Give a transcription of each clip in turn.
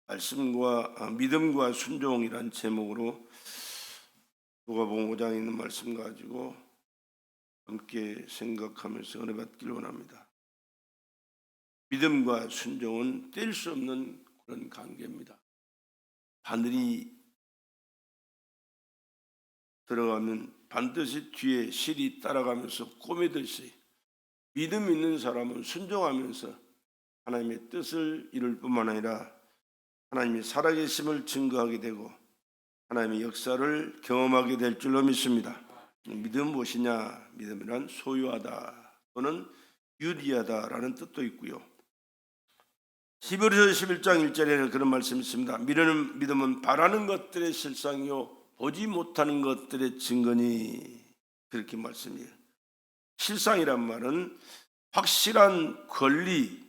말씀과 믿음과 순종이란 제목으로 누가복음 5장에 있는 말씀 가지고 함께 생각하면서 은혜 받기를 원합니다. 믿음과 순종은 뗄 수 없는 그런 관계입니다. 바늘이 들어가면 반드시 뒤에 실이 따라가면서 꼬매듯이 믿음 있는 사람은 순종하면서 하나님의 뜻을 이룰 뿐만 아니라 하나님의 살아계심을 증거하게 되고 하나님의 역사를 경험하게 될 줄로 믿습니다. 믿음은 무엇이냐? 믿음이란 소유하다 또는 유리하다라는 뜻도 있고요. 히브리서 11장 1절에는 그런 말씀이 있습니다. 믿음은 바라는 것들의 실상이요 보지 못하는 것들의 증거니, 그렇게 말씀이에요. 실상이란 말은 확실한 권리,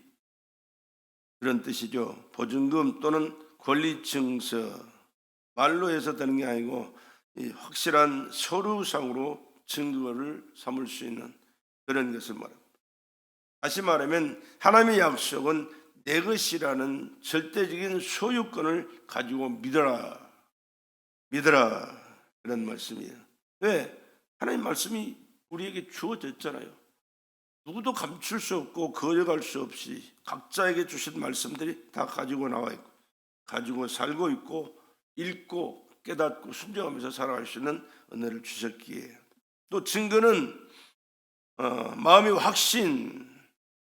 그런 뜻이죠. 보증금 또는 권리 증서, 말로 해서 되는 게 아니고 확실한 서류상으로 증거를 삼을 수 있는 그런 것을 말합니다. 다시 말하면 하나님의 약속은 내 것이라는 절대적인 소유권을 가지고 믿어라 그런 말씀이에요. 왜? 하나님 말씀이 우리에게 주어졌잖아요. 누구도 감출 수 없고 거역할 수 없이 각자에게 주신 말씀들이 다 가지고 나와 있고 가지고 살고 있고 읽고 깨닫고 순종하면서 살아갈 수 있는 은혜를 주셨기에, 또 증거는 마음의 확신,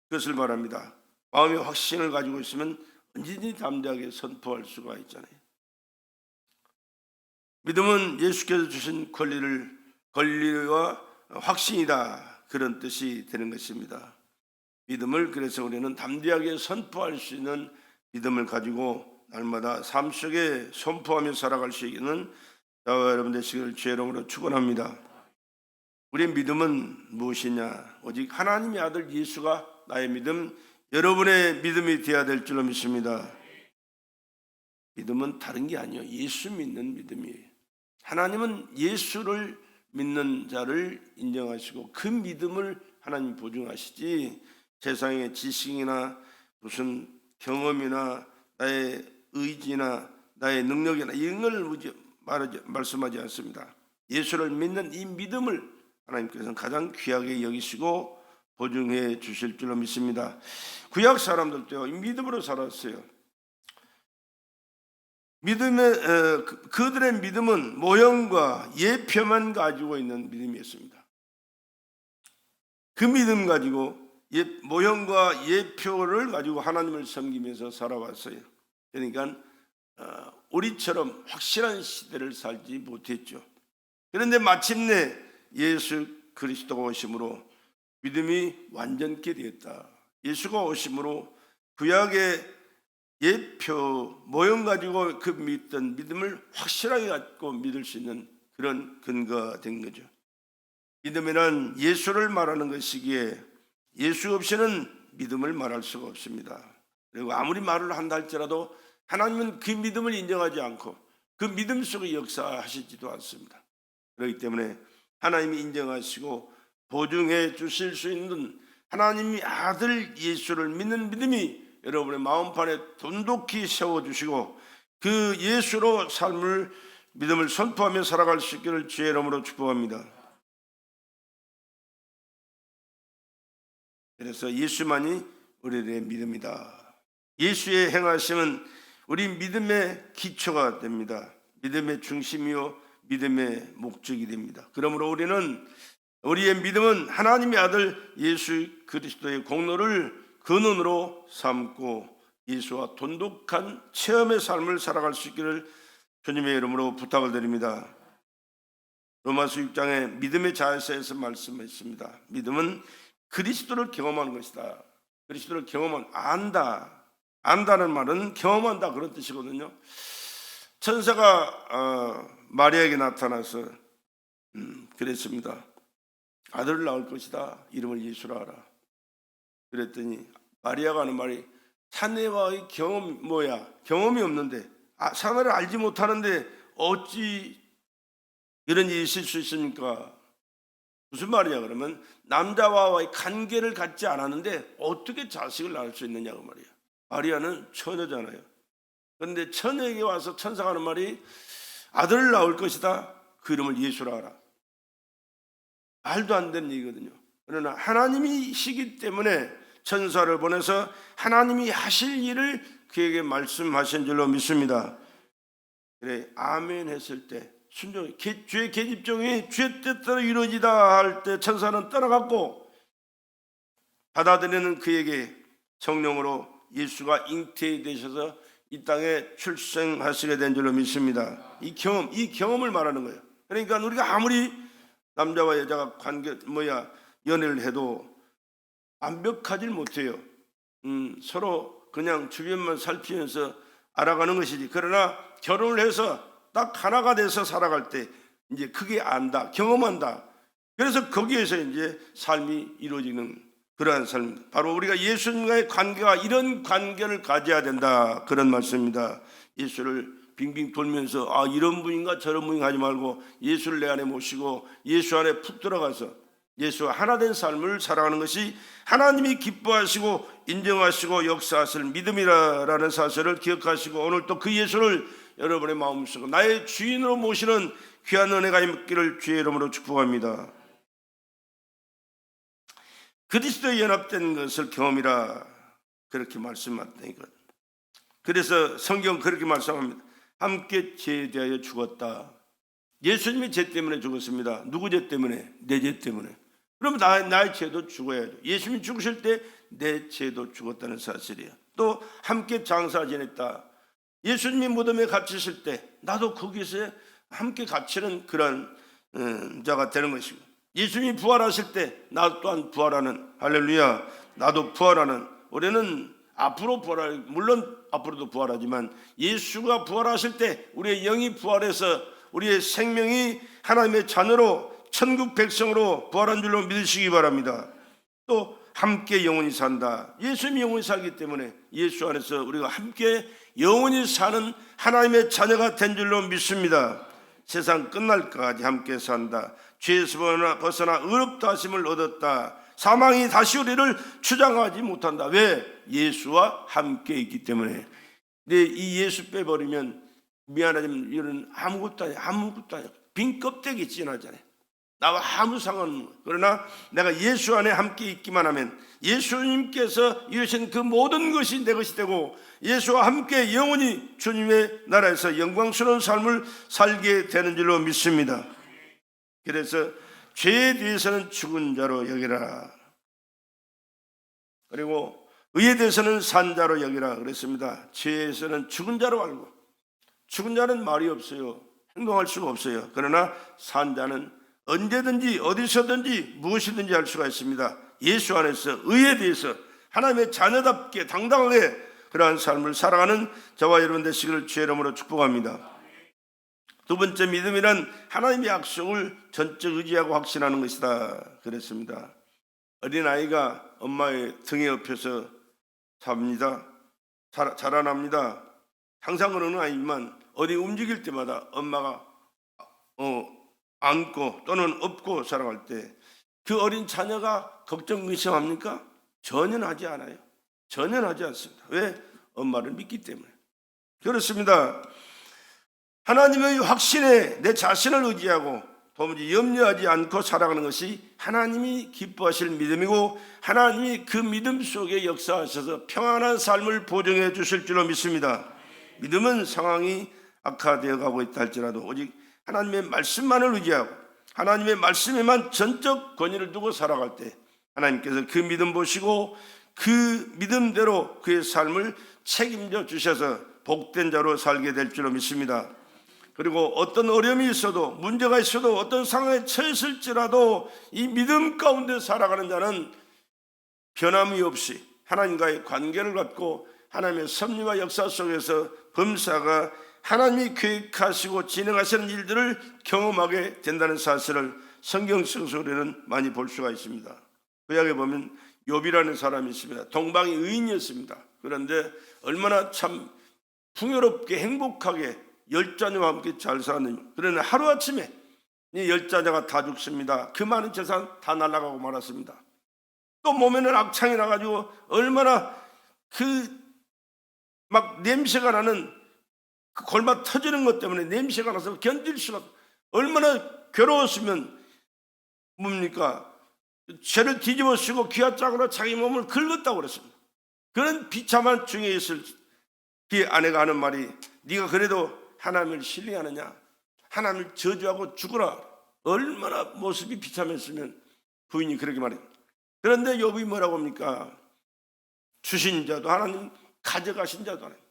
그것을 말합니다. 마음의 확신을 가지고 있으면 언제든지 담대하게 선포할 수가 있잖아요. 믿음은 예수께서 주신 권리와 확신이다, 그런 뜻이 되는 것입니다. 믿음을 그래서 우리는 담대하게 선포할 수 있는 믿음을 가지고 날마다 삶 속에 선포하며 살아갈 수 있는 저와 여러분 되시기를 주의 이름으로 축원합니다. 우리의 믿음은 무엇이냐? 오직 하나님의 아들 예수가 나의 믿음, 여러분의 믿음이 되어야 될 줄로 믿습니다. 믿음은 다른 게 아니에요. 예수 믿는 믿음이에요. 하나님은 예수를 믿는 자를 인정하시고 그 믿음을 하나님 보증하시지, 세상의 지식이나 무슨 경험이나 나의 의지나 나의 능력이나 이런 걸 말씀하지 않습니다. 예수를 믿는 이 믿음을 하나님께서는 가장 귀하게 여기시고 보증해 주실 줄로 믿습니다. 구약 사람들도 이 믿음으로 살았어요. 그들의 믿음은 모형과 예표만 가지고 있는 믿음이었습니다. 그 믿음 가지고 모형과 예표를 가지고 하나님을 섬기면서 살아왔어요. 그러니까 우리처럼 확실한 시대를 살지 못했죠. 그런데 마침내 예수 그리스도가 오심으로 믿음이 완전케 되었다. 예수가 오심으로 구약의 예표, 모형 가지고 그 믿던 믿음을 확실하게 갖고 믿을 수 있는 그런 근거가 된 거죠. 믿음이란 예수를 말하는 것이기에 예수 없이는 믿음을 말할 수가 없습니다. 그리고 아무리 말을 한다 할지라도 하나님은 그 믿음을 인정하지 않고 그 믿음 속에 역사하시지도 않습니다. 그렇기 때문에 하나님이 인정하시고 보증해 주실 수 있는 하나님의 아들 예수를 믿는 믿음이 여러분의 마음판에 돈독히 세워주시고 그 예수로 믿음을 선포하며 살아갈 수 있기를 주의 이름으로 축복합니다. 그래서 예수만이 우리의 믿음이다. 예수의 행하심은 우리 믿음의 기초가 됩니다. 믿음의 중심이요 믿음의 목적이 됩니다. 그러므로 우리의 믿음은 하나님의 아들 예수 그리스도의 공로를 근원으로 삼고 예수와 돈독한 체험의 삶을 살아갈 수 있기를 주님의 이름으로 부탁을 드립니다. 로마서 6장에 믿음의 자세에서 말씀했습니다. 믿음은 그리스도를 경험하는 것이다. 그리스도를 안다는 말은 경험한다, 그런 뜻이거든요. 천사가 마리아에게 나타나서 그랬습니다. 아들을 낳을 것이다. 이름을 예수라 하라. 그랬더니 마리아가 하는 말이, 사내와의 경험이 없는데, 사내를 알지 못하는데 어찌 이런 일이 있을 수 있습니까? 무슨 말이냐 그러면 남자와의 관계를 갖지 않았는데 어떻게 자식을 낳을 수 있느냐고 말이야. 마리아는 처녀잖아요. 그런데 처녀에게 와서 천사가 하는 말이 아들을 낳을 것이다. 그 이름을 예수라 하라. 말도 안 되는 얘기거든요. 그러나 하나님이시기 때문에 천사를 보내서 하나님이 하실 일을 그에게 말씀하신 줄로 믿습니다. 그래 아멘 했을 때 순종이 주의 계집종이 주의 뜻대로 이루어지다 할 때 천사는 떠나갔고 받아들이는 그에게 성령으로 예수가 잉태되셔서 이 땅에 출생하시게 된 줄로 믿습니다. 이 경험을 말하는 거예요. 그러니까 우리가 아무리 남자와 여자가 연애를 해도 완벽하질 못해요. 서로 그냥 주변만 살피면서 알아가는 것이지. 그러나 결혼을 해서 딱 하나가 돼서 살아갈 때 이제 그게 안다, 경험한다. 그래서 거기에서 이제 삶이 이루어지는 그러한 삶입니다. 바로 우리가 예수님과의 관계가 이런 관계를 가져야 된다, 그런 말씀입니다. 예수를 빙빙 돌면서 이런 분인가 저런 분인가 하지 말고 예수를 내 안에 모시고 예수 안에 푹 들어가서 예수와 하나 된 삶을 살아가는 것이 하나님이 기뻐하시고 인정하시고 역사하실 믿음이라는 사실을 기억하시고 오늘 또 그 예수를 여러분의 마음속에 나의 주인으로 모시는 귀한 은혜가 있기를 주의 이름으로 축복합니다. 그리스도에 연합된 것을 경험이라 그렇게 말씀하다니까. 그래서 성경 그렇게 말씀합니다. 함께 죄에 대하여 죽었다. 예수님이 죄 때문에 죽었습니다. 누구 죄 때문에? 내 죄 때문에. 그러면 나의 죄도 죽어야죠. 예수님이 죽으실 때 내 죄도 죽었다는 사실이에요. 또 함께 장사 지냈다. 예수님이 무덤에 갇히실 때 나도 거기서 함께 갇히는 그런 자가 되는 것이고, 예수님이 부활하실 때 나도 또한 부활하는, 할렐루야, 나도 부활하는, 우리는 앞으로 부활할, 물론 앞으로도 부활하지만 예수가 부활하실 때 우리의 영이 부활해서 우리의 생명이 하나님의 자녀로 천국 백성으로 부활한 줄로 믿으시기 바랍니다. 또 함께 영원히 산다. 예수님이 영원히 살기 때문에 예수 안에서 우리가 함께 영원히 사는 하나님의 자녀가 된 줄로 믿습니다. 세상 끝날까지 함께 산다. 죄에서 벗어나 의롭다 하심을 얻었다. 사망이 다시 우리를 추장하지 못한다. 왜? 예수와 함께 있기 때문에. 근데 이 예수 빼버리면 미안하지만 이런 아무것도 아니야. 빈 껍데기 찐하잖아요. 나와 아무 상관없는. 그러나 내가 예수 안에 함께 있기만 하면 예수님께서 이루신 그 모든 것이 내 것이 되고 예수와 함께 영원히 주님의 나라에서 영광스러운 삶을 살게 되는 줄로 믿습니다. 그래서 죄에 대해서는 죽은 자로 여기라. 그리고 의에 대해서는 산 자로 여기라 그랬습니다. 죄에서는 죽은 자로 알고, 죽은 자는 말이 없어요. 행동할 수가 없어요. 그러나 산 자는 언제든지 어디서든지 무엇이든지 할 수가 있습니다. 예수 안에서 의에 대해서 하나님의 자녀답게 당당하게 그러한 삶을 살아가는 저와 여러분 되시기를 주의 이름으로 축복합니다. 두 번째, 믿음이란 하나님의 약속을 전적 의지하고 확신하는 것이다 그랬습니다. 어린아이가 엄마의 등에 업혀서 삽니다. 자라납니다. 항상 그러는 건 아니지만 어디 움직일 때마다 엄마가 안고 또는 업고 살아갈 때 그 어린 자녀가 걱정 의심합니까? 전혀 하지 않아요. 전혀 하지 않습니다. 왜? 엄마를 믿기 때문에. 그렇습니다. 하나님의 확신에 내 자신을 의지하고 도무지 염려하지 않고 살아가는 것이 하나님이 기뻐하실 믿음이고 하나님이 그 믿음 속에 역사하셔서 평안한 삶을 보증해 주실 줄로 믿습니다. 믿음은 상황이 악화되어 가고 있다 할지라도 오직 하나님의 말씀만을 의지하고 하나님의 말씀에만 전적 권위를 두고 살아갈 때 하나님께서 그 믿음 보시고 그 믿음대로 그의 삶을 책임져 주셔서 복된 자로 살게 될 줄로 믿습니다. 그리고 어떤 어려움이 있어도 문제가 있어도 어떤 상황에 처했을지라도 이 믿음 가운데 살아가는 자는 변함이 없이 하나님과의 관계를 갖고 하나님의 섭리와 역사 속에서 범사가 하나님이 계획하시고 진행하시는 일들을 경험하게 된다는 사실을 성경 속에서 우리는 많이 볼 수가 있습니다. 구약에 보면 욥이라는 사람이 있습니다. 동방의 의인이었습니다. 그런데 얼마나 참 풍요롭게 행복하게 10자녀와 함께 잘 살았느냐. 그러나 하루아침에 이 10자녀가 다 죽습니다. 그 많은 재산 다 날아가고 말았습니다. 또 몸에는 악창이 나가지고 얼마나 그 막 냄새가 나는 그 골마 터지는 것 때문에 냄새가 나서 견딜 수가 없어요. 얼마나 괴로웠으면 뭡니까? 죄를 뒤집어 쓰고 귀하짝으로 자기 몸을 긁었다고 그랬습니다. 그런 비참한 중에 있을 그 아내가 하는 말이, 네가 그래도 하나님을 신뢰하느냐? 하나님을 저주하고 죽어라. 얼마나 모습이 비참했으면 부인이 그렇게 말해요. 그런데 욥이 뭐라고 합니까? 주신 자도 하나님, 가져가신 자도 하나님,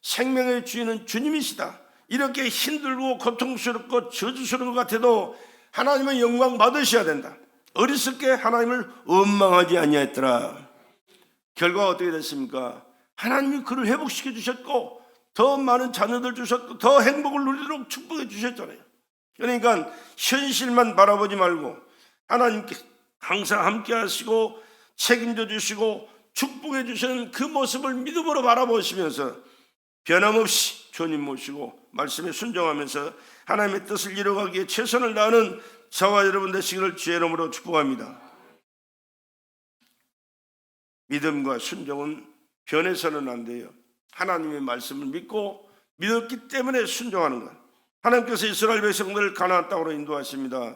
생명의 주인은 주님이시다. 이렇게 힘들고 고통스럽고 저주스러운 것 같아도 하나님의 영광 받으셔야 된다. 어리석게 하나님을 원망하지 아니하였더라. 결과가 어떻게 됐습니까? 하나님이 그를 회복시켜 주셨고 더 많은 자녀들 주셨고 더 행복을 누리도록 축복해 주셨잖아요. 그러니까 현실만 바라보지 말고 하나님께 항상 함께 하시고 책임져 주시고 축복해 주시는 그 모습을 믿음으로 바라보시면서 변함없이 주님 모시고 말씀에 순종하면서 하나님의 뜻을 이루어가기에 최선을 다하는 저와 여러분 되시기를 주의 이름으로 축복합니다. 믿음과 순종은 변해서는 안 돼요. 하나님의 말씀을 믿고 믿었기 때문에 순종하는 것. 하나님께서 이스라엘 백성들을 가나안 땅으로 인도하십니다.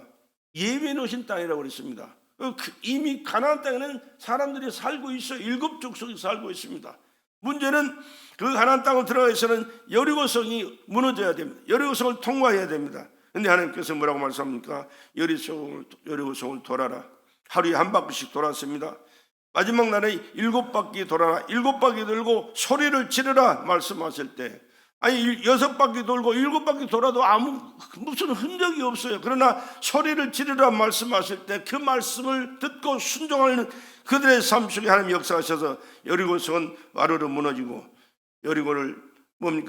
예비해 놓으신 땅이라고 그랬습니다. 이미 가나안 땅에는 사람들이 살고 있어요. 7 족속이 살고 있습니다. 문제는 그 가나안 땅을 들어가서는 여리고성이 무너져야 됩니다. 여리고성을 통과해야 됩니다. 그런데 하나님께서 뭐라고 말씀합니까? 여리고성을 돌아라. 하루에 한 바퀴씩 돌았습니다. 마지막 날에 7바퀴 돌아라. 7바퀴 돌고 소리를 지르라 말씀하실 때, 아니 6바퀴 돌고 7바퀴 돌아도 무슨 흔적이 없어요. 그러나 소리를 지르라 말씀하실 때 그 말씀을 듣고 순종하는 그들의 삶 속에 하나님 역사하셔서 여리고성은 와르르 무너지고 여리고를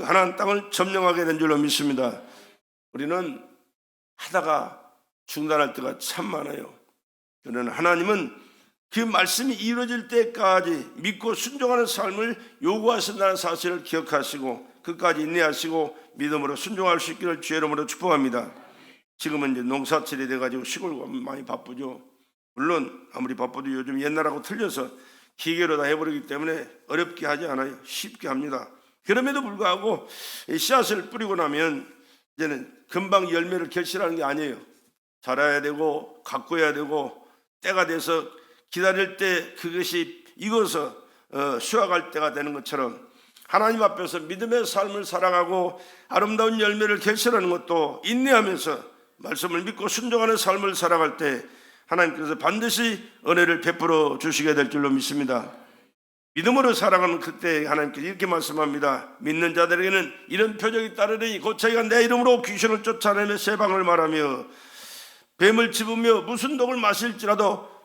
하나님 땅을 점령하게 된 줄로 믿습니다. 우리는 하다가 중단할 때가 참 많아요. 그러나 하나님은 그 말씀이 이루어질 때까지 믿고 순종하는 삶을 요구하신다는 사실을 기억하시고 끝까지 인내하시고 믿음으로 순종할 수 있기를 주의 이름으로 축복합니다. 지금은 이제 농사철이 돼가지고 시골 가면 많이 바쁘죠. 물론 아무리 바빠도 요즘 옛날하고 틀려서 기계로 다 해버리기 때문에 어렵게 하지 않아요. 쉽게 합니다. 그럼에도 불구하고 씨앗을 뿌리고 나면 이제는 금방 열매를 결실하는 게 아니에요. 자라야 되고 가꿔야 되고 때가 돼서 기다릴 때 그것이 익어서 수확할 때가 되는 것처럼 하나님 앞에서 믿음의 삶을 살아가고 아름다운 열매를 결실하는 것도 인내하면서 말씀을 믿고 순종하는 삶을 살아갈 때 하나님께서 반드시 은혜를 베풀어 주시게 될 줄로 믿습니다. 믿음으로 살아가는 그때 하나님께서 이렇게 말씀합니다. 믿는 자들에게는 이런 표적이 따르리니 곧 저희가 내 이름으로 귀신을 쫓아내며 새 방을 말하며 뱀을 집으며 무슨 독을 마실지라도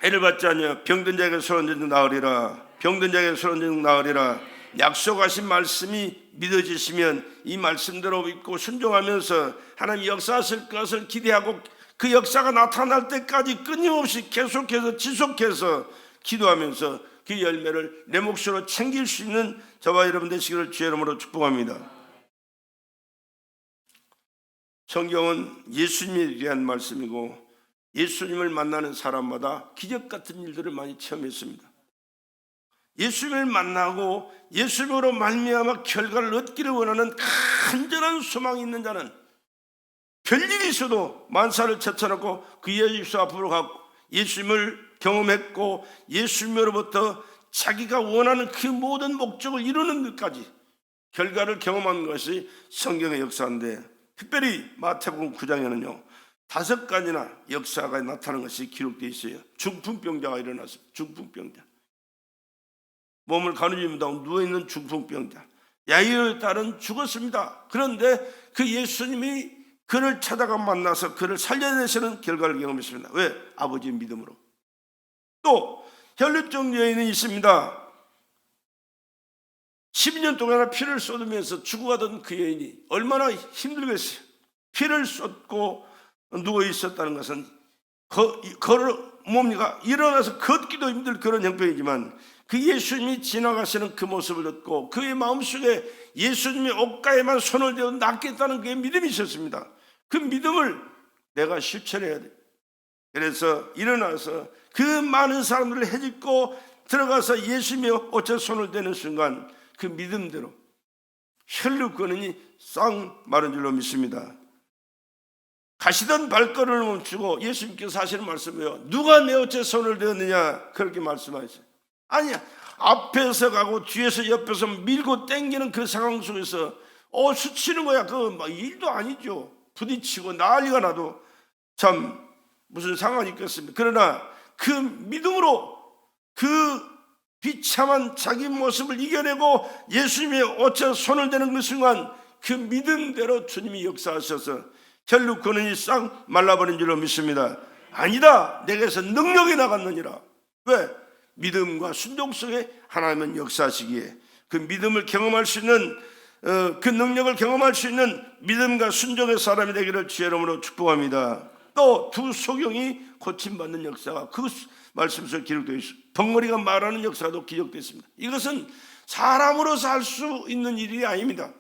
해를 받지 않으며 병든 자에게 손 얹은 나으리라. 병든 자에게 손 얹은 나으리라. 약속하신 말씀이 믿어지시면 이 말씀대로 믿고 순종하면서 하나님 역사하실 것을 기대하고 그 역사가 나타날 때까지 끊임없이 계속해서 지속해서 기도하면서 그 열매를 내 몫으로 챙길 수 있는 저와 여러분 되시기를 주의 이름으로 축복합니다. 성경은 예수님에 대한 말씀이고 예수님을 만나는 사람마다 기적 같은 일들을 많이 체험했습니다. 예수님을 만나고 예수님으로 말미암아 결과를 얻기를 원하는 간절한 소망이 있는 자는 별일이 있어도 만사를 제쳐놓고 그 예수 앞으로 가고 예수님을 경험했고 예수님으로부터 자기가 원하는 그 모든 목적을 이루는 것까지 결과를 경험한 것이 성경의 역사인데, 특별히 마태복음 9장에는요 5가지나 역사가 나타나는 것이 기록되어 있어요. 중풍병자가 일어났습니다. 중풍병자, 몸을 가누림당하고 누워있는 중풍병자, 야이로의 딸은 죽었습니다. 그런데 그 예수님이 그를 찾아가 만나서 그를 살려내시는 결과를 경험했습니다. 왜? 아버지의 믿음으로. 또 혈루증 여인이 있습니다. 12년 동안 피를 쏟으면서 죽어가던 그 여인이 얼마나 힘들겠어요. 피를 쏟고 누워 있었다는 것은 일어나서 걷기도 힘들 그런 형편이지만 그 예수님이 지나가시는 그 모습을 듣고 그의 마음속에 예수님의 옷가에만 손을 대어 낫겠다는 그의 믿음이 있었습니다. 그 믿음을 내가 실천해야 돼. 그래서 일어나서 그 많은 사람들을 헤집고 들어가서 예수님의 옷에 손을 대는 순간 그 믿음대로 혈육 근원이 싹 마른 줄로 믿습니다. 가시던 발걸음을 멈추고 예수님께서 하시는 말씀이에요. 누가 내 어째 손을 대었느냐 그렇게 말씀하셨어요. 아니야, 앞에서 가고 뒤에서 옆에서 밀고 당기는 그 상황 속에서 스치는 거야. 그거 막 일도 아니죠. 부딪히고 난리가 나도 참 무슨 상관이 있겠습니까? 그러나 그 믿음으로 그 비참한 자기 모습을 이겨내고 예수님의 어째 손을 대는 그 순간 그 믿음대로 주님이 역사하셔서 혈육 근원이 싹 말라버린 줄로 믿습니다. 아니다, 내게서 능력이 나갔느니라. 왜? 믿음과 순종 속에 하나님은 역사하시기에 그 믿음을 경험할 수 있는 그 능력을 경험할 수 있는 믿음과 순종의 사람이 되기를 주의 이름으로 축복합니다. 또 두 소경이 고침받는 역사가 그 말씀 속에 기록되어 있습니다. 벙어리가 말하는 역사도 기록되어 있습니다. 이것은 사람으로서 할 수 있는 일이 아닙니다.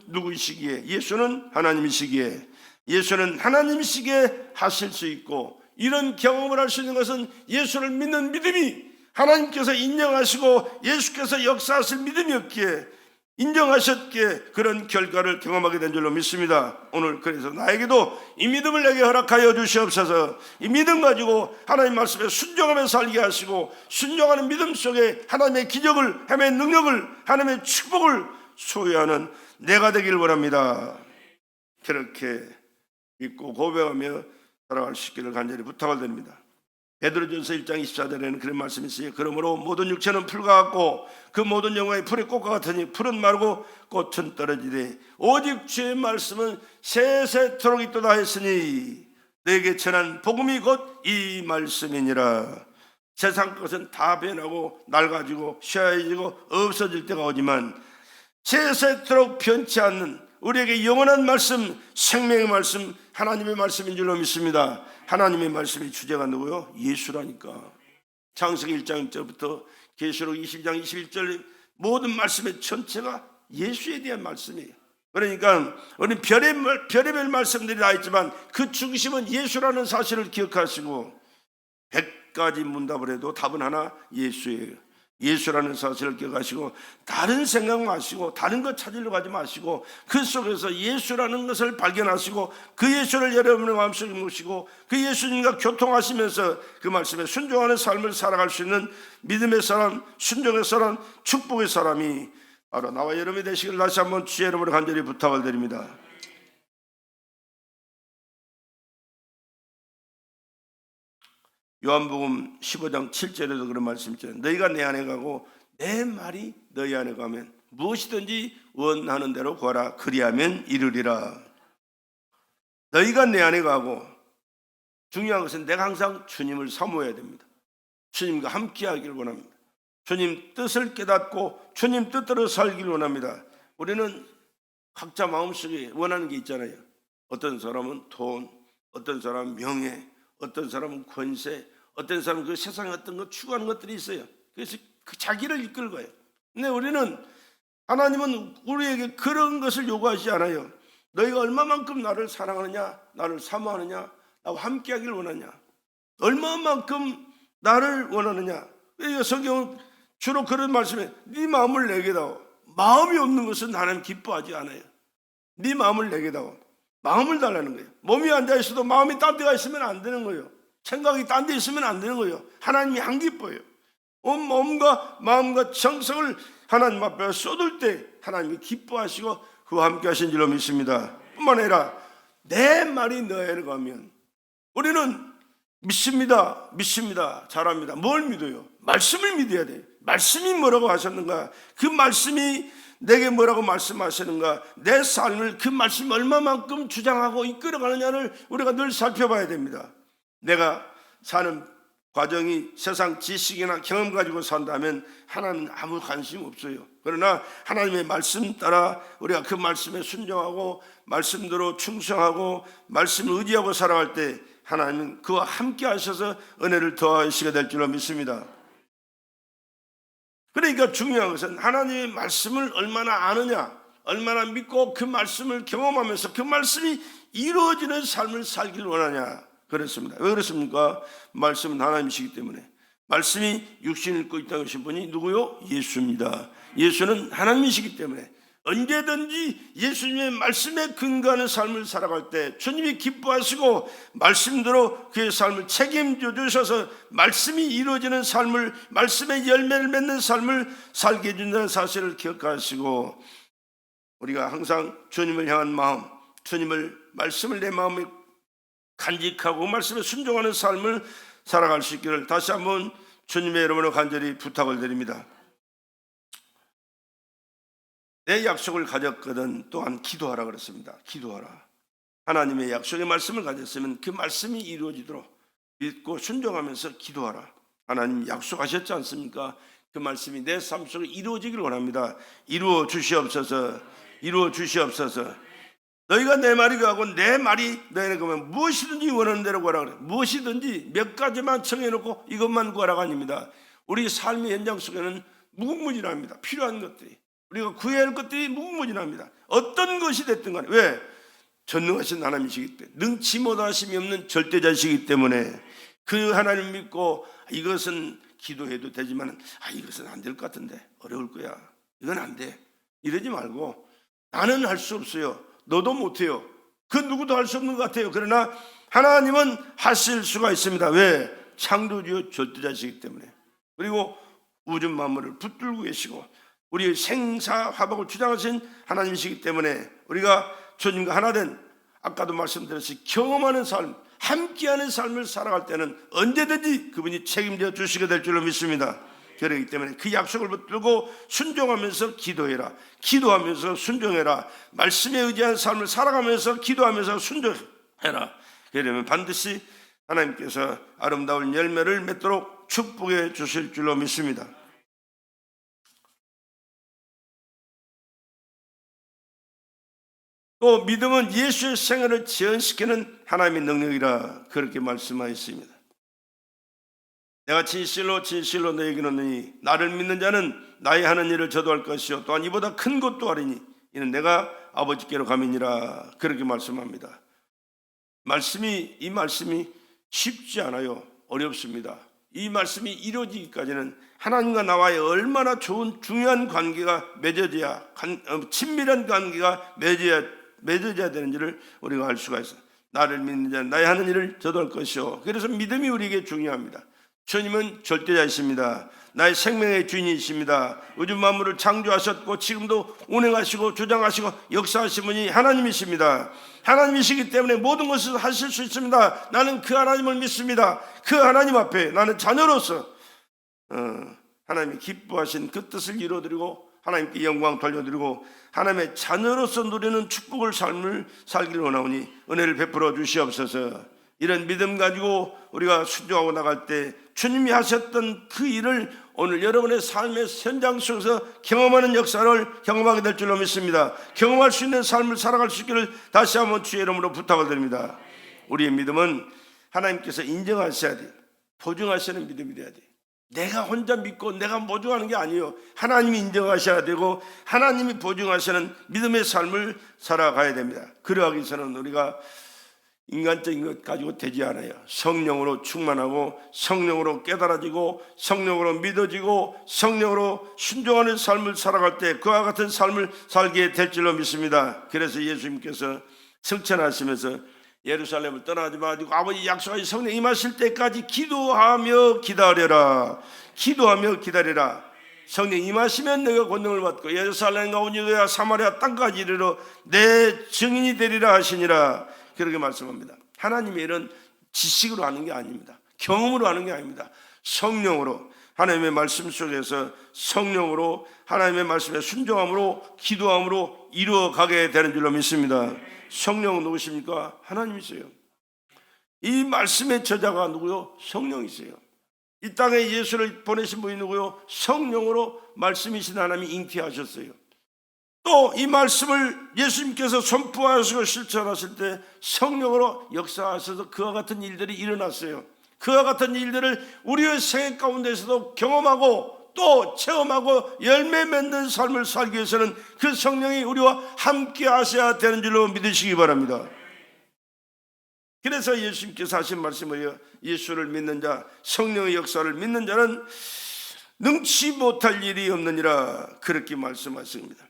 누구이시기에? 예수는 하나님이시기에, 예수는 하나님이시기에 하실 수 있고, 이런 경험을 할 수 있는 것은 예수를 믿는 믿음이 하나님께서 인정하시고 예수께서 역사하실 믿음이었기에, 인정하셨기에 그런 결과를 경험하게 된 줄로 믿습니다. 오늘 그래서 나에게도 이 믿음을 내게 허락하여 주시옵소서. 이 믿음 가지고 하나님 말씀에 순종하며 살게 하시고, 순종하는 믿음 속에 하나님의 기적을, 하나님의 능력을, 하나님의 축복을 소유하는 내가 되길 원합니다. 그렇게 믿고 고백하며 살아갈 수 있기를 간절히 부탁을 드립니다. 베드로전서 1장 24절에는 그런 말씀이 있어요. 그러므로 모든 육체는 풀과 같고 그 모든 영광이 풀의 꽃과 같으니 풀은 마르고 꽃은 떨어지되 오직 주의 말씀은 세세토록 있도다 했으니 너에게 전한 복음이 곧 이 말씀이니라. 세상 것은 다 변하고 낡아지고 쉬어지고 없어질 때가 오지만 세세토록 변치 않는 우리에게 영원한 말씀, 생명의 말씀, 하나님의 말씀인 줄로 믿습니다. 하나님의 말씀의 주제가 누구요? 예수라니까. 창세기 1장 1절부터 계시록 20장 21절 모든 말씀의 전체가 예수에 대한 말씀이에요. 그러니까 우리 별의별 말씀들이 다 있지만 그 중심은 예수라는 사실을 기억하시고 100가지 문답을 해도 답은 하나, 예수예요. 예수라는 사실을 기억하시고 다른 생각 마시고 다른 것 찾으려고 하지 마시고 그 속에서 예수라는 것을 발견하시고 그 예수를 여러분의 마음속에 모시고 그 예수님과 교통하시면서 그 말씀에 순종하는 삶을 살아갈 수 있는 믿음의 사람, 순종의 사람, 축복의 사람이 바로 나와 여러분이 되시길 다시 한번 주의 이름으로 간절히 부탁을 드립니다. 요한복음 15장 7절에도 그런 말씀이 있잖아요. 너희가 내 안에 가고 내 말이 너희 안에 가면 무엇이든지 원하는 대로 구하라. 그리하면 이루리라. 너희가 내 안에 가고, 중요한 것은 내가 항상 주님을 사모해야 됩니다. 주님과 함께 하기를 원합니다. 주님 뜻을 깨닫고 주님 뜻대로 살기를 원합니다. 우리는 각자 마음속에 원하는 게 있잖아요. 어떤 사람은 돈, 어떤 사람은 명예, 어떤 사람은 권세, 어떤 사람은 그 세상에 어떤 것 추구하는 것들이 있어요. 그래서 그 자기를 이끌 거예요. 근데 우리는, 하나님은 우리에게 그런 것을 요구하지 않아요. 너희가 얼마만큼 나를 사랑하느냐, 나를 사모하느냐, 나와 함께 하기를 원하냐, 얼마만큼 나를 원하느냐. 성경은 주로 그런 말씀에 네 마음을 내게 다오. 마음이 없는 것은 하나님 기뻐하지 않아요. 네 마음을 내게 다오. 마음을 달라는 거예요. 몸이 앉아있어도 마음이 딴 데가 있으면 안 되는 거예요. 생각이 딴 데 있으면 안 되는 거예요. 하나님이 안 기뻐요. 온 몸과 마음과 정성을 하나님 앞에 쏟을 때 하나님이 기뻐하시고 그와 함께 하신 줄로 믿습니다. 뿐만 아니라 내 말이 너에게 가면, 우리는 믿습니다. 잘합니다. 뭘 믿어요? 말씀을 믿어야 돼요. 말씀이 뭐라고 하셨는가, 그 말씀이 내게 뭐라고 말씀하시는가, 내 삶을 그 말씀 얼마만큼 주장하고 이끌어가느냐를 우리가 늘 살펴봐야 됩니다. 내가 사는 과정이 세상 지식이나 경험 가지고 산다면 하나님은 아무 관심 없어요. 그러나 하나님의 말씀 따라 우리가 그 말씀에 순종하고 말씀대로 충성하고 말씀을 의지하고 살아갈 때 하나님은 그와 함께 하셔서 은혜를 더하시게 될 줄로 믿습니다. 그러니까 중요한 것은 하나님의 말씀을 얼마나 아느냐, 얼마나 믿고 그 말씀을 경험하면서 그 말씀이 이루어지는 삶을 살기를 원하냐, 그렇습니다. 왜 그렇습니까? 말씀은 하나님이시기 때문에. 말씀이 육신을 입고 있다고 하신 분이 누구요? 예수입니다. 예수는 하나님이시기 때문에 언제든지 예수님의 말씀에 근거하는 삶을 살아갈 때 주님이 기뻐하시고 말씀대로 그의 삶을 책임져 주셔서 말씀이 이루어지는 삶을, 말씀의 열매를 맺는 삶을 살게 해준다는 사실을 기억하시고, 우리가 항상 주님을 향한 마음, 주님을, 말씀을 내 마음에 간직하고 말씀에 순종하는 삶을 살아갈 수 있기를 다시 한번 주님의 이름으로 간절히 부탁을 드립니다. 내 약속을 가졌거든 또한 기도하라 그랬습니다. 기도하라. 하나님의 약속의 말씀을 가졌으면 그 말씀이 이루어지도록 믿고 순종하면서 기도하라. 하나님 약속하셨지 않습니까? 그 말씀이 내 삶 속에 이루어지기를 원합니다. 이루어 주시옵소서. 이루어 주시옵소서. 너희가 내 말이 가고 내 말이 너희는 그러면 무엇이든지 원하는 대로 구하라 그래. 무엇이든지 몇 가지만 정해놓고 이것만 구하라가 아닙니다. 우리 삶의 현장 속에는 무궁무진합니다. 필요한 것들이, 우리가 구해야 할 것들이 무궁무진합니다. 어떤 것이 됐든 간에. 왜? 전능하신 하나님이시기 때문에, 능치 못하심이 없는 절대자시기 때문에 그 하나님 믿고 이것은 기도해도 되지만 이것은 안 될 것 같은데, 어려울 거야, 이건 안 돼, 이러지 말고 나는 할 수 없어요, 너도 못해요, 그 누구도 할 수 없는 것 같아요. 그러나 하나님은 하실 수가 있습니다. 왜? 창조주요 절대자시기 때문에. 그리고 우주 만물을 붙들고 계시고 우리의 생사화복을 주장하신 하나님이시기 때문에 우리가 주님과 하나된, 아까도 말씀드렸듯이 경험하는 삶, 함께하는 삶을 살아갈 때는 언제든지 그분이 책임져 주시게 될 줄로 믿습니다. 그렇기 때문에 그 약속을 붙들고 순종하면서 기도해라. 기도하면서 순종해라. 말씀에 의지한 삶을 살아가면서 기도하면서 순종해라. 그러면 반드시 하나님께서 아름다운 열매를 맺도록 축복해 주실 줄로 믿습니다. 또 믿음은 예수의 생애를 재현시키는 하나님의 능력이라 그렇게 말씀하였습니다. 내가 진실로 진실로 너희에게 이르노니 나를 믿는 자는 나의 하는 일을 저도 할 것이요 또한 이보다 큰 것도 하리니 이는 내가 아버지께로 감이니라 그렇게 말씀합니다. 이 말씀이 쉽지 않아요. 어렵습니다. 이 말씀이 이루어지기까지는 하나님과 나와의 얼마나 좋은 중요한 관계가 맺어져야, 친밀한 관계가 맺어져야 되는지를 우리가 알 수가 있어요. 나를 믿는 자는 나의 하는 일을 저도 할 것이요. 그래서 믿음이 우리에게 중요합니다. 주님은 절대자이십니다. 나의 생명의 주인이십니다. 우주 만물을 창조하셨고 지금도 운행하시고 주장하시고 역사하신 분이 하나님이십니다. 하나님이시기 때문에 모든 것을 하실 수 있습니다. 나는 그 하나님을 믿습니다. 그 하나님 앞에 나는 자녀로서 하나님이 기뻐하신 그 뜻을 이루어드리고 하나님께 영광 돌려드리고 하나님의 자녀로서 누리는 축복을 삶을 살기를 원하오니 은혜를 베풀어 주시옵소서. 이런 믿음 가지고 우리가 순종하고 나갈 때 주님이 하셨던 그 일을 오늘 여러분의 삶의 현장 속에서 경험하는 역사를 경험하게 될 줄로 믿습니다. 경험할 수 있는 삶을 살아갈 수 있기를 다시 한번 주의 이름으로 부탁을 드립니다. 우리의 믿음은 하나님께서 인정하셔야 돼요. 보증하시는 믿음이 돼야 돼요. 내가 혼자 믿고 내가 보증하는 게 아니에요. 하나님이 인정하셔야 되고 하나님이 보증하시는 믿음의 삶을 살아가야 됩니다. 그러하기 위해서는 우리가 인간적인 것 가지고 되지 않아요. 성령으로 충만하고 성령으로 깨달아지고 성령으로 믿어지고 성령으로 순종하는 삶을 살아갈 때 그와 같은 삶을 살게 될 줄로 믿습니다. 그래서 예수님께서 승천하시면서 예루살렘을 떠나지 마시고 아버지 약속하신 성령 임하실 때까지 기도하며 기다려라. 기도하며 기다리라. 성령 임하시면 내가 권능을 받고 예루살렘과 온 유대와 사마리아 땅까지 이르러 내 증인이 되리라 하시니라. 그렇게 말씀합니다. 하나님의 일은 지식으로 하는 게 아닙니다. 경험으로 하는 게 아닙니다. 성령으로, 하나님의 말씀 속에서 성령으로 하나님의 말씀에 순종함으로 기도함으로 이루어가게 되는 줄로 믿습니다. 성령은 누구십니까? 하나님이세요. 이 말씀의 저자가 누구요? 성령이세요. 이 땅에 예수를 보내신 분이 누구요? 성령으로 말씀이신 하나님이 잉태하셨어요. 또 이 말씀을 예수님께서 선포하시고 실천하실 때 성령으로 역사하셔서 그와 같은 일들이 일어났어요. 그와 같은 일들을 우리의 생애 가운데서도 경험하고 또 체험하고 열매 맺는 삶을 살기 위해서는 그 성령이 우리와 함께 하셔야 되는 줄로 믿으시기 바랍니다. 그래서 예수님께서 하신 말씀이에요. 예수를 믿는 자, 성령의 역사를 믿는 자는 능치 못할 일이 없느니라 그렇게 말씀하십니다.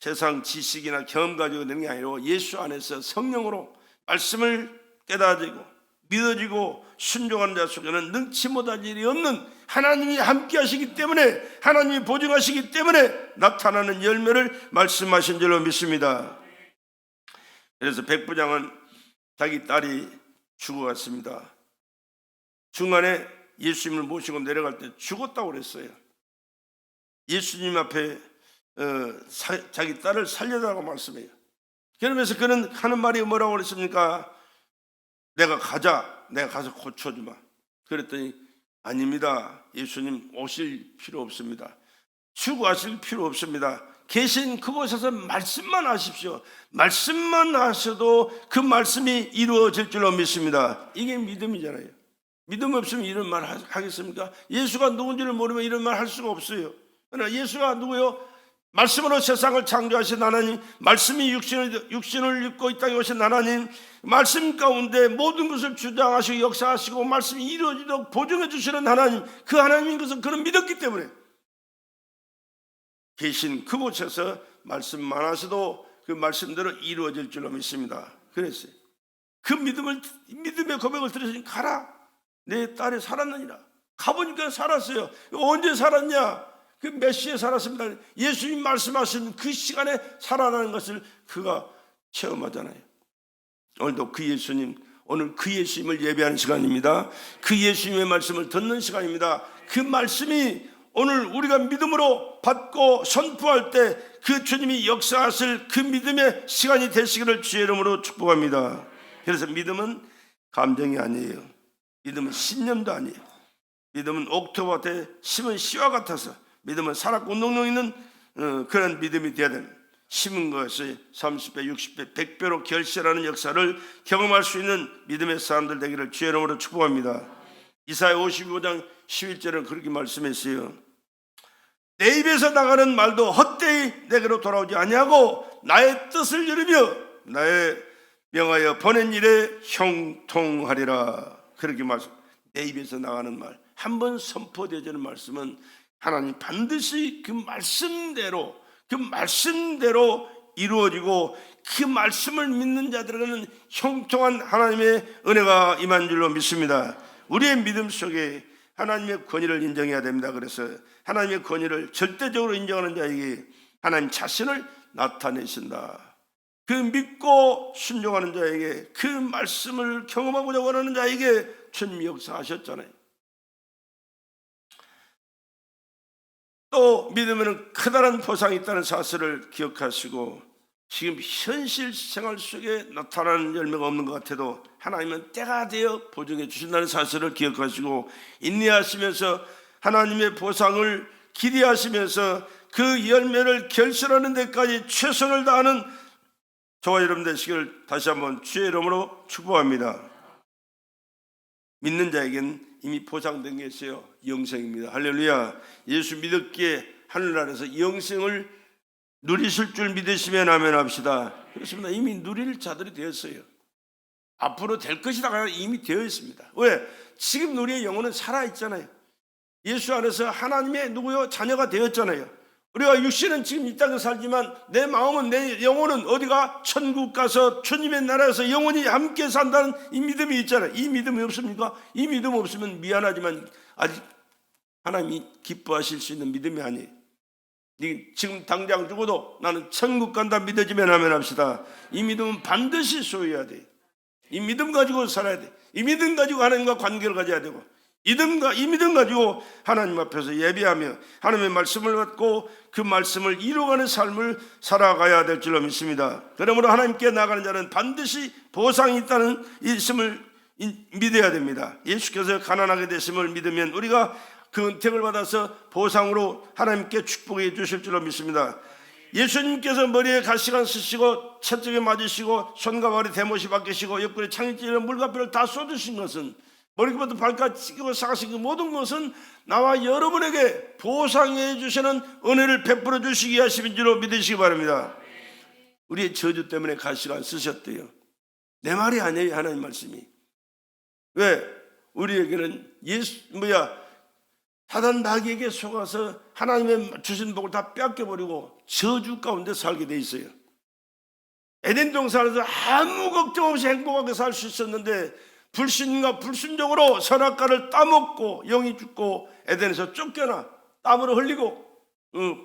세상 지식이나 경험 가지고 되는 게 아니라 예수 안에서 성령으로 말씀을 깨달아지고 믿어지고 순종하는 자 속에는 능치 못할 일이 없는 하나님이 함께 하시기 때문에, 하나님이 보증하시기 때문에 나타나는 열매를 말씀하신 줄로 믿습니다. 그래서 백부장은 자기 딸이 죽어갔습니다. 중간에 예수님을 모시고 내려갈 때 죽었다고 그랬어요. 예수님 앞에 자기 딸을 살려달라고 말씀해요. 그러면서 그는 하는 말이 뭐라고 그랬습니까? 내가 가서 고쳐주마. 그랬더니 아닙니다. 예수님 오실 필요 없습니다. 죽어가실 필요 없습니다. 계신 그곳에서 말씀만 하십시오. 말씀만 하셔도 그 말씀이 이루어질 줄로 믿습니다. 이게 믿음이잖아요. 믿음 없으면 이런 말 하겠습니까? 예수가 누군지를 모르면 이런 말 할 수가 없어요. 그러나 예수가 누구요? 말씀으로 세상을 창조하신 하나님, 말씀이 육신을 입고 이 땅에 오신 하나님, 말씀 가운데 모든 것을 주장하시고 역사하시고 말씀이 이루어지도록 보증해 주시는 하나님, 그 하나님인 것을 그는 믿었기 때문에 계신 그곳에서 말씀만 하셔도 그 말씀대로 이루어질 줄로 믿습니다. 그랬어요. 그 믿음의 고백을 들으시니 가라, 내 딸이 살았느니라. 가보니까 살았어요. 언제 살았냐? 그 몇 시에 살았습니다. 예수님 말씀하신 그 시간에 살아나는 것을 그가 체험하잖아요. 오늘도 그 예수님, 오늘 그 예수님을 예배하는 시간입니다. 그 예수님의 말씀을 듣는 시간입니다. 그 말씀이 오늘 우리가 믿음으로 받고 선포할 때 그 주님이 역사하실 그 믿음의 시간이 되시기를 주의 이름으로 축복합니다. 그래서 믿음은 감정이 아니에요. 믿음은 신념도 아니에요. 믿음은 옥토와 같아 심은 씨와 같아서, 믿음은 살았고 능력 있는 그런 믿음이 되어야 됩니다. 심은 것이 30배, 60배, 100배로 결실하는 역사를 경험할 수 있는 믿음의 사람들 되기를 주의 이름으로 축복합니다. 이사야 55장 11절은 그렇게 말씀했어요. 내 입에서 나가는 말도 헛되이 내게로 돌아오지 아니하고 나의 뜻을 이루며 나의 명하여 보낸 일에 형통하리라. 그렇게 말씀. 내 입에서 나가는 말, 한번 선포되어지는 말씀은 하나님 반드시 그 말씀대로 이루어지고, 그 말씀을 믿는 자들에게는 형통한 하나님의 은혜가 임한 줄로 믿습니다. 우리의 믿음 속에 하나님의 권위를 인정해야 됩니다. 그래서 하나님의 권위를 절대적으로 인정하는 자에게 하나님 자신을 나타내신다. 그 믿고 순종하는 자에게, 그 말씀을 경험하고자 원하는 자에게 주님이 역사하셨잖아요. 또 믿으면 커다란 보상이 있다는 사실을 기억하시고, 지금 현실 생활 속에 나타나는 열매가 없는 것 같아도 하나님은 때가 되어 보증해 주신다는 사실을 기억하시고, 인내하시면서 하나님의 보상을 기대하시면서 그 열매를 결실하는 데까지 최선을 다하는 저와 여러분 되시기를 다시 한번 주의 이름으로 축복합니다. 믿는 자에겐 이미 보장된 게 있어요. 영생입니다. 할렐루야. 예수 믿었기에 하늘나라에서 영생을 누리실 줄 믿으시면 아멘 합시다. 그렇습니다. 이미 누릴 자들이 되었어요. 앞으로 될 것이다 이미 되어 있습니다. 왜? 지금 우리의 영혼은 살아있잖아요. 예수 안에서 하나님의 누구요? 자녀가 되었잖아요. 우리가 육신은 지금 이 땅에 살지만 내 마음은, 내 영혼은 어디가? 천국 가서 주님의 나라에서 영원히 함께 산다는 이 믿음이 있잖아요. 이 믿음이 없습니까? 이 믿음 없으면 미안하지만 아직 하나님이 기뻐하실 수 있는 믿음이 아니에요. 지금 당장 죽어도 나는 천국 간다 믿어지면 아멘 합시다. 이 믿음은 반드시 소유해야 돼요. 이 믿음 가지고 살아야 돼요. 이 믿음 가지고 하나님과 관계를 가져야 되고, 이 믿음 가지고 하나님 앞에서 예배하며 하나님의 말씀을 받고 그 말씀을 이루어가는 삶을 살아가야 될 줄로 믿습니다. 그러므로 하나님께 나가는 자는 반드시 보상이 있다는 있음을 믿어야 됩니다. 예수께서 가난하게 되심을 믿으면 우리가 그 은택을 받아서 보상으로 하나님께 축복해 주실 줄로 믿습니다. 예수님께서 머리에 가시관 쓰시고 채찍에 맞으시고 손과 발에 대못이 박히시고 옆구리에 창이 찔려 물과 뼈를 다 쏟으신 것은, 머리부터 발까지 찢기고 삭으신 그 모든 것은 나와 여러분에게 보상해 주시는 은혜를 베풀어 주시기 하심인 줄로 믿으시기 바랍니다. 우리의 저주 때문에 가시관 쓰셨대요. 내 말이 아니에요. 하나님 말씀이. 왜? 우리에게는 사단 마귀에게 속아서 하나님의 주신 복을 다 뺏겨버리고 저주 가운데 살게 돼 있어요. 에덴 동산에서 아무 걱정 없이 행복하게 살 수 있었는데 불신과 불순종으로 선악과를 따먹고 영이 죽고 에덴에서 쫓겨나 땀으로 흘리고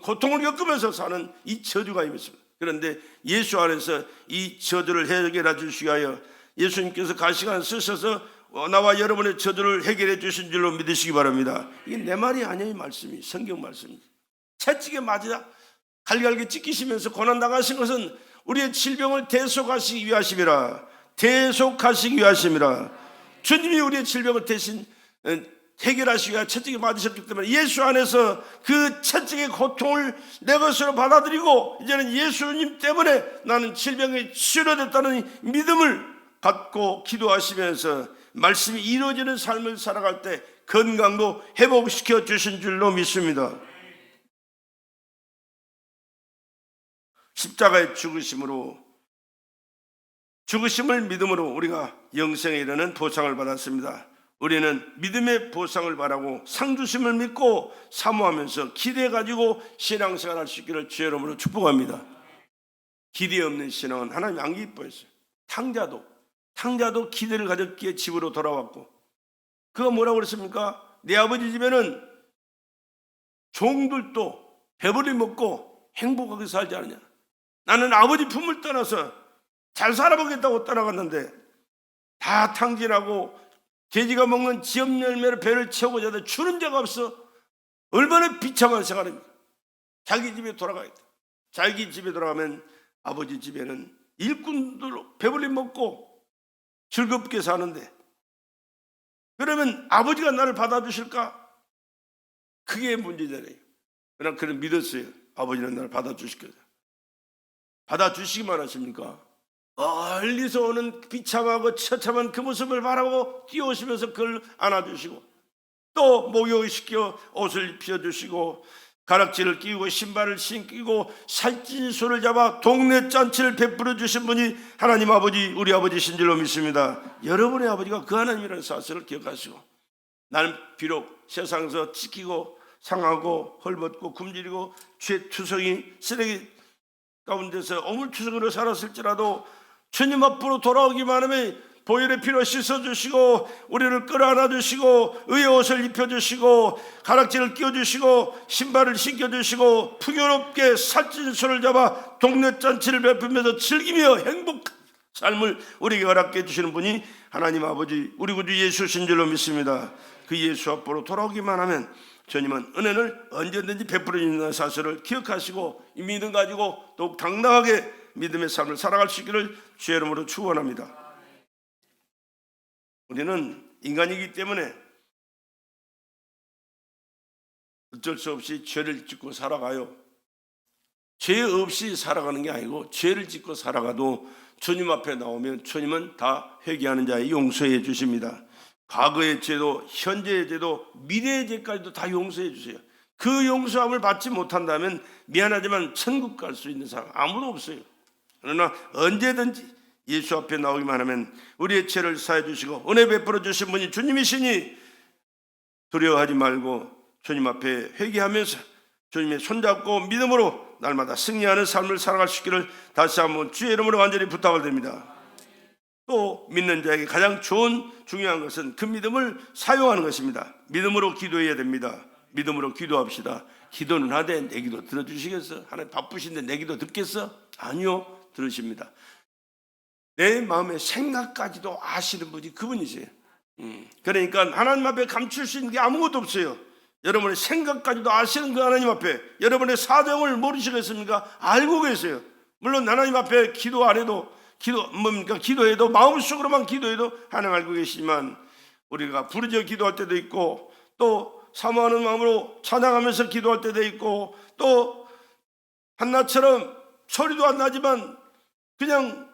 고통을 겪으면서 사는 이 저주가 임했습니다. 그런데 예수 안에서 이 저주를 해결해 주시기 위하여 예수님께서 가시관 쓰셔서 나와 여러분의 저주를 해결해 주신 줄로 믿으시기 바랍니다. 이게 내 말이 아니에요. 말씀이 성경 말씀입니다. 채찍에 맞아 갈갈게 찢기시면서 고난당하신 것은 우리의 질병을 대속하시기 위하심이라. 대속하시기 위하심이라. 주님이 우리의 질병을 대신 해결하시기 위해 채찍에 맞으셨기 때문에 예수 안에서 그 채찍의 고통을 내 것으로 받아들이고 이제는 예수님 때문에 나는 질병이 치료됐다는 믿음을 갖고 기도하시면서 말씀이 이루어지는 삶을 살아갈 때 건강도 회복시켜 주신 줄로 믿습니다. 십자가의 죽으심을 믿음으로 우리가 영생에 이르는 보상을 받았습니다. 우리는 믿음의 보상을 바라고 상주심을 믿고 사모하면서 기대가지고 신앙생활 할 수 있기를 주의 이름으로 축복합니다. 기대 없는 신앙은 하나님 안 기뻐했어요. 탕자도 기대를 가졌기에 집으로 돌아왔고, 그가 뭐라고 그랬습니까? 내 아버지 집에는 종들도 배불리 먹고 행복하게 살지 않느냐. 나는 아버지 품을 떠나서 잘 살아보겠다고 떠나갔는데 다 탕진하고 돼지가 먹는 지엽 열매로 배를 채우고자 하는데 주는 자가 없어. 얼마나 비참한 생활입니까? 자기 집에 돌아가야 돼. 자기 집에 돌아가면 아버지 집에는 일꾼들로 배불리 먹고 즐겁게 사는데, 그러면 아버지가 나를 받아주실까? 그게 문제잖아요. 그러나 그는 믿었어요. 아버지는 나를 받아주실 거다. 받아주시기만 하십니까? 멀리서 오는 비참하고 처참한 그 모습을 바라보고 뛰어오시면서 그걸 안아주시고, 또 목욕시켜 옷을 입혀주시고 가락지를 끼우고 신발을 신기고 살찐 소를 잡아 동네 잔치를 베풀어 주신 분이 하나님 아버지, 우리 아버지신 줄로 믿습니다. 여러분의 아버지가 그 하나님이라는 사실을 기억하시고, 나는 비록 세상에서 찢기고 상하고 헐벗고 굶주리고 죄투성이 쓰레기 가운데서 오물투성이로 살았을지라도 주님 앞으로 돌아오기만 하면 보혈의 피로 씻어주시고 우리를 끌어안아 주시고 의의 옷을 입혀주시고 가락지를 끼워주시고 신발을 신겨주시고 풍요롭게 살찐 소를 잡아 동네 잔치를 베풀면서 즐기며 행복한 삶을 우리에게 허락해 주시는 분이 하나님 아버지, 우리 구주 예수신 줄로 믿습니다. 그 예수 앞으로 돌아오기만 하면 주님은 은혜를 언제든지 베풀어 주는 사실을 기억하시고 이 믿음 가지고 더욱 당당하게 믿음의 삶을 살아갈 수 있기를 주의 이름으로 축원합니다. 우리는 인간이기 때문에 어쩔 수 없이 죄를 짓고 살아가요. 죄 없이 살아가는 게 아니고 죄를 짓고 살아가도 주님 앞에 나오면 주님은 다 회개하는 자에 용서해 주십니다. 과거의 죄도 현재의 죄도 미래의 죄까지도 다 용서해 주세요. 그 용서함을 받지 못한다면 미안하지만 천국 갈 수 있는 사람 아무도 없어요. 그러나 언제든지 예수 앞에 나오기만 하면 우리의 죄를 사해 주시고 은혜 베풀어 주신 분이 주님이시니 두려워하지 말고 주님 앞에 회개하면서 주님의 손잡고 믿음으로 날마다 승리하는 삶을 살아갈 수 있기를 다시 한번 주의 이름으로 완전히 부탁을 드립니다. 또 믿는 자에게 가장 중요한 것은 그 믿음을 사용하는 것입니다. 믿음으로 기도해야 됩니다. 믿음으로 기도합시다. 기도는 하되 내 기도 들어주시겠어? 하나님 바쁘신데 내 기도 듣겠어? 아니요, 들으십니다. 내 마음의 생각까지도 아시는 분이 그분이세요. 그러니까 하나님 앞에 감출 수 있는 게 아무것도 없어요. 여러분의 생각까지도 아시는 그 하나님 앞에 여러분의 사정을 모르시겠습니까? 알고 계세요. 물론 하나님 앞에 기도 안 해도 기도해도 마음속으로만 기도해도 하나님 알고 계시지만 우리가 부르짖어 기도할 때도 있고 또 사모하는 마음으로 찬양하면서 기도할 때도 있고 또 한나처럼 소리도 안 나지만 그냥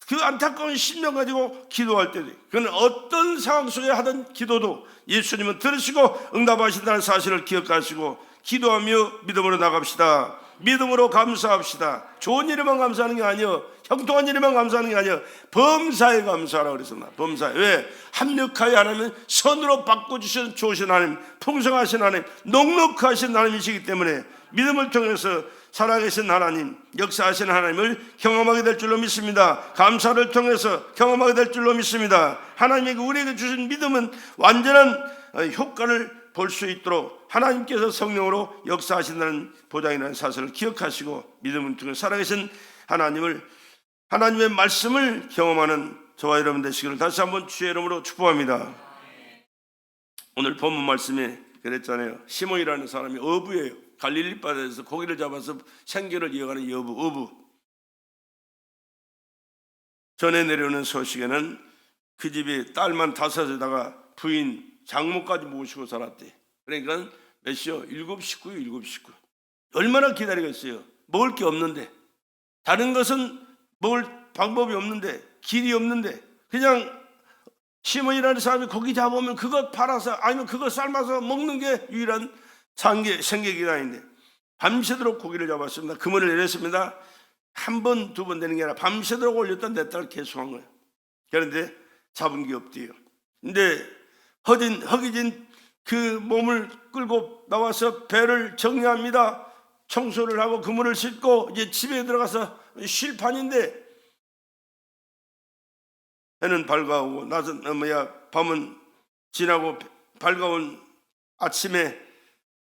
그 안타까운 심령 가지고 기도할 때도 있고, 그는 어떤 상황 속에 하던 기도도 예수님은 들으시고 응답하신다는 사실을 기억하시고 기도하며 믿음으로 나갑시다. 믿음으로 감사합시다. 좋은 일에만 감사하는 게 아니요, 형통한 일에만 감사하는 게 아니요, 범사에 감사하라고 그랬습니다. 범사에. 왜? 합력하여 하나님은 선으로 바꿔주신 좋으신 하나님, 풍성하신 하나님, 넉넉하신 하나님이시기 때문에 믿음을 통해서 살아계신 하나님, 역사하신 하나님을 경험하게 될 줄로 믿습니다. 감사를 통해서 경험하게 될 줄로 믿습니다. 하나님에게 우리에게 주신 믿음은 완전한 효과를 볼 수 있도록 하나님께서 성령으로 역사하신다는 보장이라는 사실을 기억하시고 믿음을 통해 살아계신 하나님의 말씀을 경험하는 저와 여러분 되시기를 다시 한번 주의 이름으로 축복합니다. 오늘 본문 말씀에 그랬잖아요. 시몬이라는 사람이 어부예요. 갈릴리 바다에서 고기를 잡아서 생계를 이어가는 어부. 전에 내려오는 소식에는 그 집에 딸만 5에다가 부인 장모까지 모시고 살았대. 그러니까 몇 시요? 7 식구요. 얼마나 기다리겠어요? 먹을 게 없는데, 다른 것은 먹을 방법이 없는데, 길이 없는데, 그냥 시몬이라는 사람이 고기 잡으면 그것 팔아서, 아니면 그것 삶아서 먹는 게 유일한 생계기간인데 밤새도록 고기를 잡았습니다. 그물을 내렸습니다. 한 번, 두 번 되는 게 아니라 밤새도록 올렸다 냈다 계속한 거예요. 그런데 잡은 게 없대요. 근데 허기진 그 몸을 끌고 나와서 배를 정리합니다. 청소를 하고 그물을 싣고 이제 집에 들어가서 쉴 판인데, 해는 밝아오고 밤은 지나고 밝아온 아침에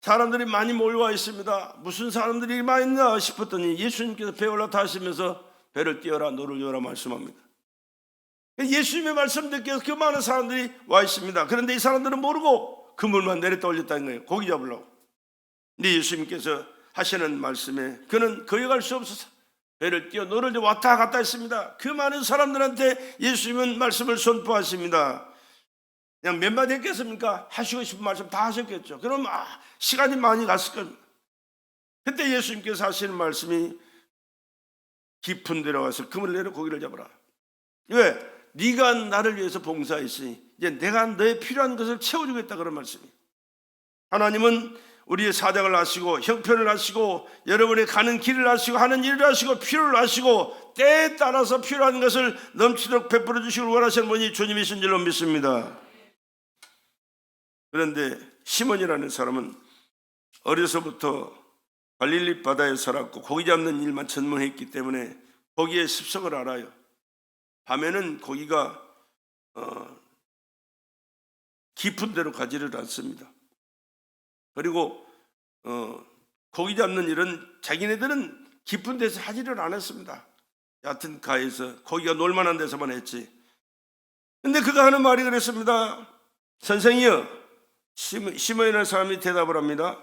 사람들이 많이 몰려와 있습니다. 무슨 사람들이 많이 있나 싶었더니 예수님께서 배에 올라타시면서 배를 띄워라, 노를 저어라 말씀합니다. 예수님의 말씀 듣기 위해서 그 많은 사람들이 와 있습니다. 그런데 이 사람들은 모르고 그물만 내렸다 올렸다는 거예요. 고기 잡으려고. 근데 예수님께서 하시는 말씀에 그는 거역할 수 없어서 배를 띄워 노를 저어 왔다 갔다 했습니다. 그 많은 사람들한테 예수님은 말씀을 선포하십니다. 그냥 몇 마디 했겠습니까? 하시고 싶은 말씀 다 하셨겠죠. 그럼 시간이 많이 갔을 겁니다. 그때 예수님께서 하시는 말씀이 깊은 데로 가서 그물을 내려 고기를 잡아라. 왜? 네가 나를 위해서 봉사했으니 이제 내가 너의 필요한 것을 채워주겠다, 그런 말씀이에요. 하나님은 우리의 사정을 아시고 형편을 아시고 여러분의 가는 길을 아시고 하는 일을 아시고 필요를 아시고 때에 따라서 필요한 것을 넘치도록 베풀어 주시길 원하시는 분이 주님이신 줄로 믿습니다. 그런데 시몬이라는 사람은 어려서부터 갈릴리 바다에 살았고 고기 잡는 일만 전문했기 때문에 고기의 습성을 알아요. 밤에는 고기가 깊은 데로 가지를 않습니다. 그리고 고기 잡는 일은 자기네들은 깊은 데서 하지를 않았습니다. 얕은 가에서 고기가 놀만한 데서만 했지. 근데 그가 하는 말이 그랬습니다. 선생이여, 시몬이라는 사람이 대답을 합니다.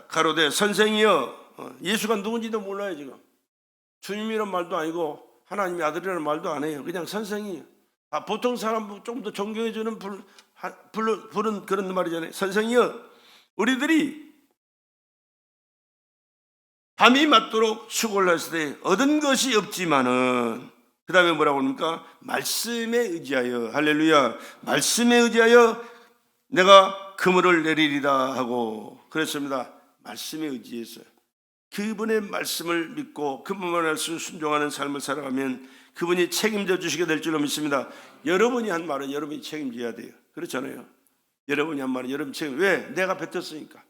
가로되 선생이여, 예수가 누군지도 몰라요. 지금 주님이란 말도 아니고 하나님의 아들이라는 말도 안 해요. 그냥 선생이에요. 보통 사람 좀 더 존경해주는 부른 그런 말이잖아요. 선생이여, 우리들이 밤이 맞도록 수고를 했을 때 얻은 것이 없지만은, 그 다음에 뭐라고 합니까? 말씀에 의지하여, 할렐루야, 말씀에 의지하여 내가 그물을 내리리라 하고 그랬습니다. 말씀에 의지해서 그분의 말씀을 믿고 그분만 말씀 순종하는 삶을 살아가면 그분이 책임져 주시게 될 줄로 믿습니다. 여러분이 한 말은 여러분이 책임져야 돼요. 그렇잖아요. 여러분이 한 말은 여러분 책임. 왜? 내가 뱉었으니까.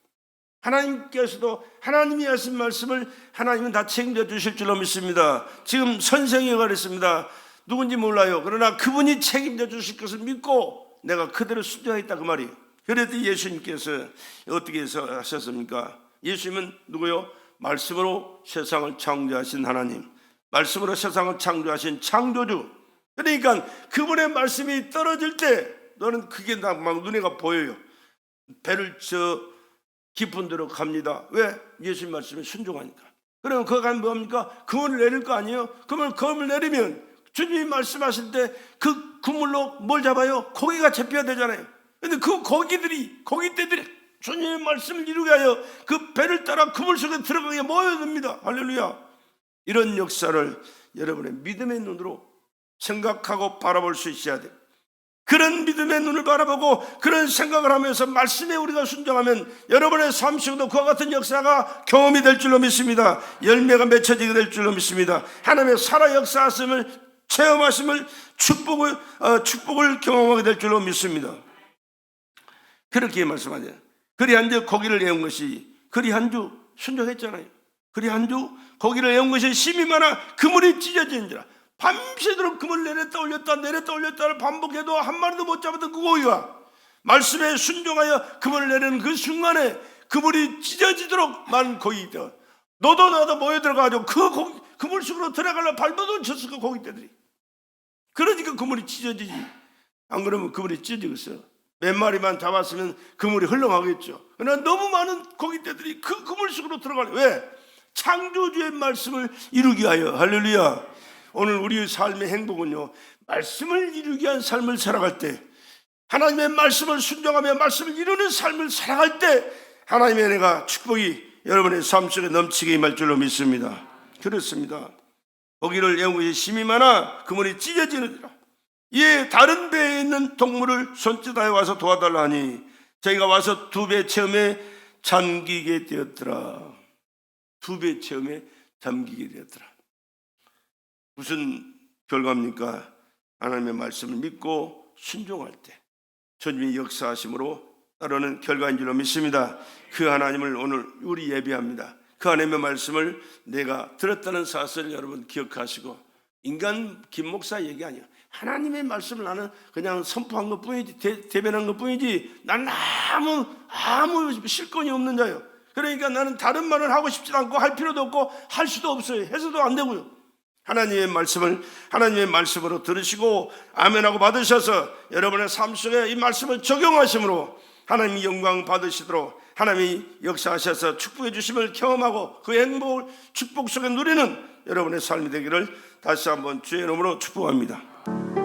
하나님께서도 하나님이 하신 말씀을 하나님은 다 책임져 주실 줄로 믿습니다. 지금 선생이가 그랬습니다. 누군지 몰라요. 그러나 그분이 책임져 주실 것을 믿고 내가 그대로 순종했다, 그 말이에요. 그랬더니 예수님께서 어떻게 하셨습니까? 예수님은 누구요? 말씀으로 세상을 창조하신 하나님, 말씀으로 세상을 창조하신 창조주. 그러니까 그분의 말씀이 떨어질 때 너는 그게 막 눈에가 보여요. 배를 깊은 데로 갑니다. 왜? 예수님 말씀에 순종하니까. 그러면 그거 가면 뭐합니까? 그물을 내릴 거 아니에요? 그러면 그물을 내리면 주님이 말씀하실 때 그 그물로 뭘 잡아요? 고기가 잡혀야 되잖아요. 근데 그 고기떼들이 주님의 말씀을 이루게 하여 그 배를 따라 그물 속에 들어가게 모여듭니다. 할렐루야. 이런 역사를 여러분의 믿음의 눈으로 생각하고 바라볼 수 있어야 돼요. 그런 믿음의 눈을 바라보고 그런 생각을 하면서 말씀에 우리가 순종하면 여러분의 삶 속에도 그와 같은 역사가 경험이 될 줄로 믿습니다. 열매가 맺혀지게 될 줄로 믿습니다. 하나님의 살아 역사하심을 체험하심을 축복을 경험하게 될 줄로 믿습니다. 그렇게 말씀하죠. 그리 한주 고기를 내온 것이, 그리 한주 순종했잖아요. 그리 한주 고기를 내온 것이 심이 많아 그물이 찢어지는지라. 밤새도록 그물 내렸다 올렸다를 반복해도 한 마리도 못 잡았던 그 고기가 말씀에 순종하여 그물을 내리는 그 순간에 그물이 찢어지도록 많은 고기들, 너도 나도 모여 들어가가지고 그 물속으로 들어가려 발버둥 쳤을 그 고기떼들이. 그러니까 그물이 찢어지지. 안 그러면 그물이 찢어지겠어요. 몇 마리만 잡았으면 그물이 흘러가겠죠. 그러나 너무 많은 고기떼들이 그 그물 속으로 들어가려. 왜? 창조주의 말씀을 이루기 위하여. 할렐루야. 오늘 우리의 삶의 행복은요, 말씀을 이루기 위한 삶을 살아갈 때, 하나님의 말씀을 순종하며 말씀을 이루는 삶을 살아갈 때 하나님의 은혜가, 축복이 여러분의 삶 속에 넘치게 임할 줄로 믿습니다. 그렇습니다. 고기를 내온 것이 심이 많아 그물이 찢어지느니라. 이에 다른 배에 있는 동물을 손짓하여 와서 도와달라 하니 저희가 와서 두 배 체험에 잠기게 되었더라. 두 배 체험에 잠기게 되었더라. 무슨 결과입니까? 하나님의 말씀을 믿고 순종할 때 주님의 역사하심으로 따르는 결과인 줄로 믿습니다. 그 하나님을 오늘 우리 예배합니다. 그 하나님의 말씀을 내가 들었다는 사실을 여러분 기억하시고, 인간 김 목사 얘기 아니야. 하나님의 말씀을 나는 그냥 선포한 것뿐이지, 대변한 것뿐이지, 나는 아무 실권이 없는 자예요. 그러니까 나는 다른 말을 하고 싶지도 않고 할 필요도 없고 할 수도 없어요. 해서도 안 되고요. 하나님의 말씀을 하나님의 말씀으로 들으시고 아멘하고 받으셔서 여러분의 삶 속에 이 말씀을 적용하심으로 하나님이 영광 받으시도록 하나님이 역사하셔서 축복해 주심을 경험하고 그 행복을 축복 속에 누리는 여러분의 삶이 되기를 다시 한번 주의 이름으로 축복합니다.